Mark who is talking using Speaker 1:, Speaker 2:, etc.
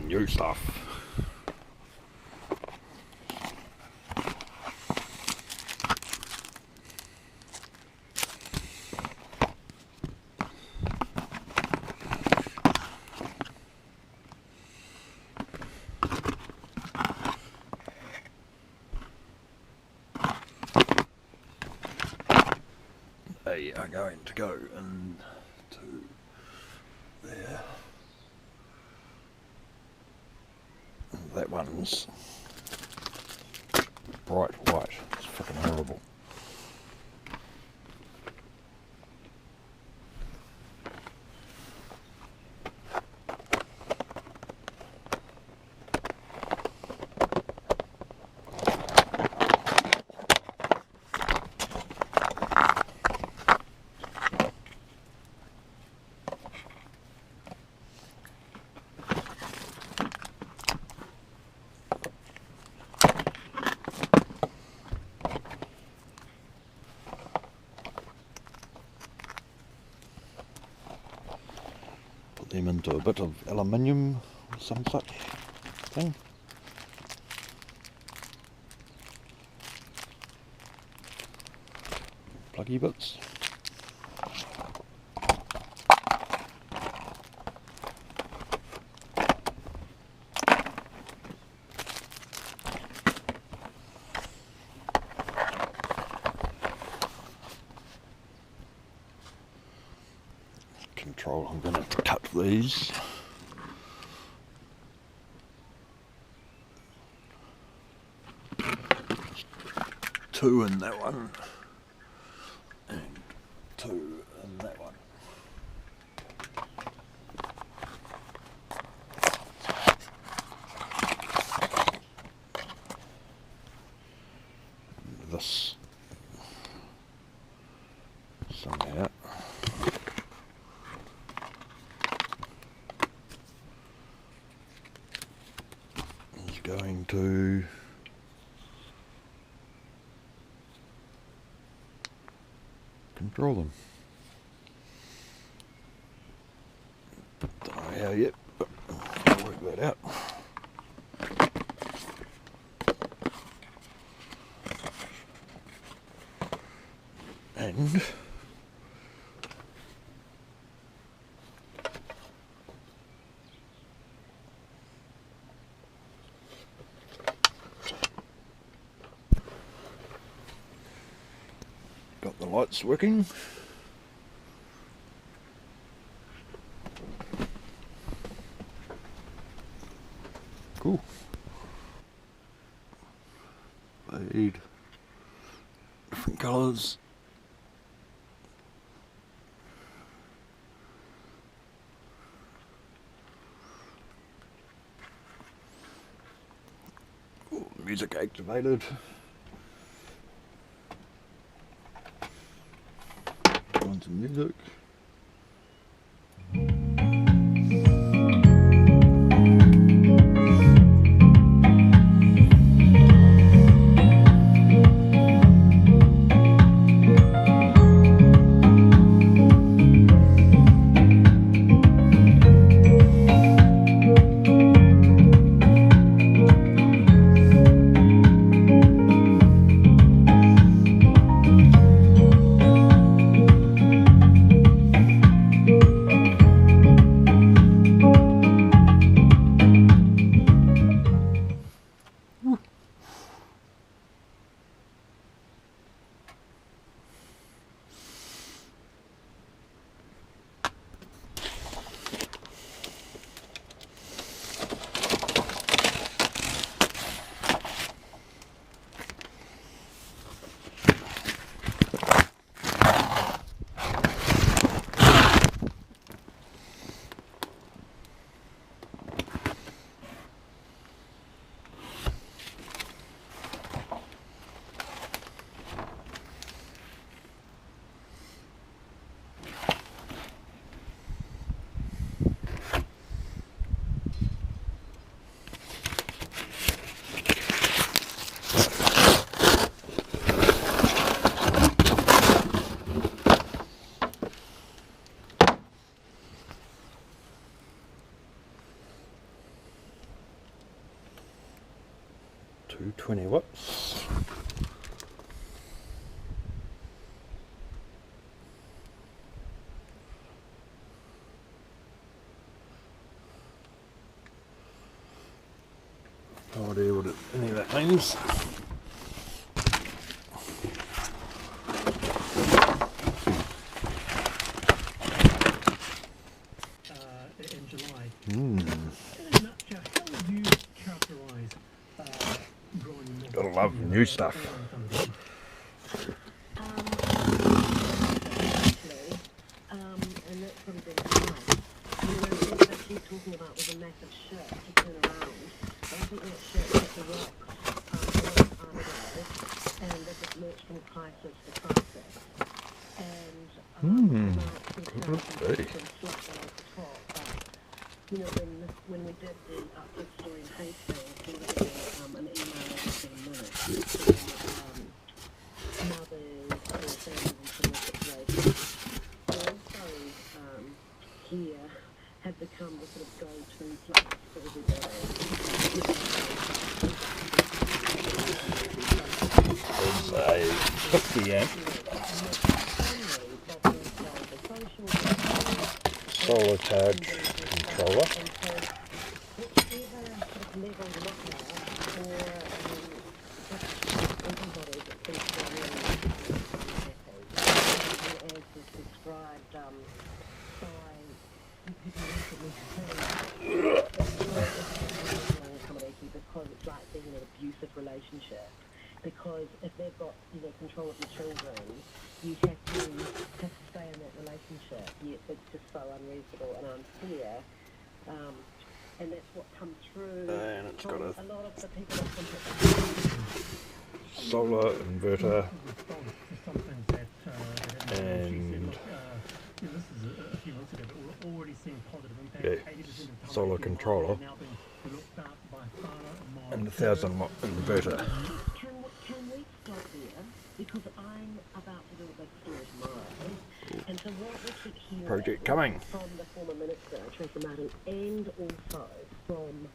Speaker 1: new stuff. They are going to go into there. That one's bright white. It's fucking horrible. Them into a bit of aluminium or some such thing. Pluggy bits. Control, I'm going to cut these. Two in that one and two in that one. This somehow. Going to control them. Don't know how yet, but I'll work that out. And got the lights working. Cool. Fade. Different colours. Oh, music activated. Some music. 220 watts. No idea what any of that means.
Speaker 2: In July.
Speaker 1: Hmm.
Speaker 2: In a nutshell, how would you characterise growing your
Speaker 1: Gotta love new stuff.
Speaker 3: And that's probably been nice. What she's talking about was a massive shirt to turn around. I think that shirt hit the rocks a long time ago, and that just lurched from crisis to crisis. And
Speaker 1: could be.
Speaker 3: You know, when we did the update story in Hastings, we were getting an email every 7 minutes saying mothers or families in similar situations. Also, here had become the sort of go-to place for everybody.
Speaker 1: There's a 50 amp solar charge controller.
Speaker 3: Because it's like being in an abusive relationship. Because if they've got, you know, control of your children, you have to stay in that relationship. It's just so unreasonable and unfair. And that's what comes through.
Speaker 1: And it's got
Speaker 3: a lot of the people that contact
Speaker 1: solar inverter
Speaker 2: and
Speaker 1: and
Speaker 2: this is a few months ago, but we're already seeing positive impact.
Speaker 1: yeah,
Speaker 2: 80% of
Speaker 1: solar controller
Speaker 2: now being looked at by Farah
Speaker 1: and a 1,000 watt inverter.
Speaker 3: Can we stop there? Because I'm about to do a big story tomorrow. And so what we keep hearing
Speaker 1: Project coming.
Speaker 3: from the former minister, Tracy Martin, and also from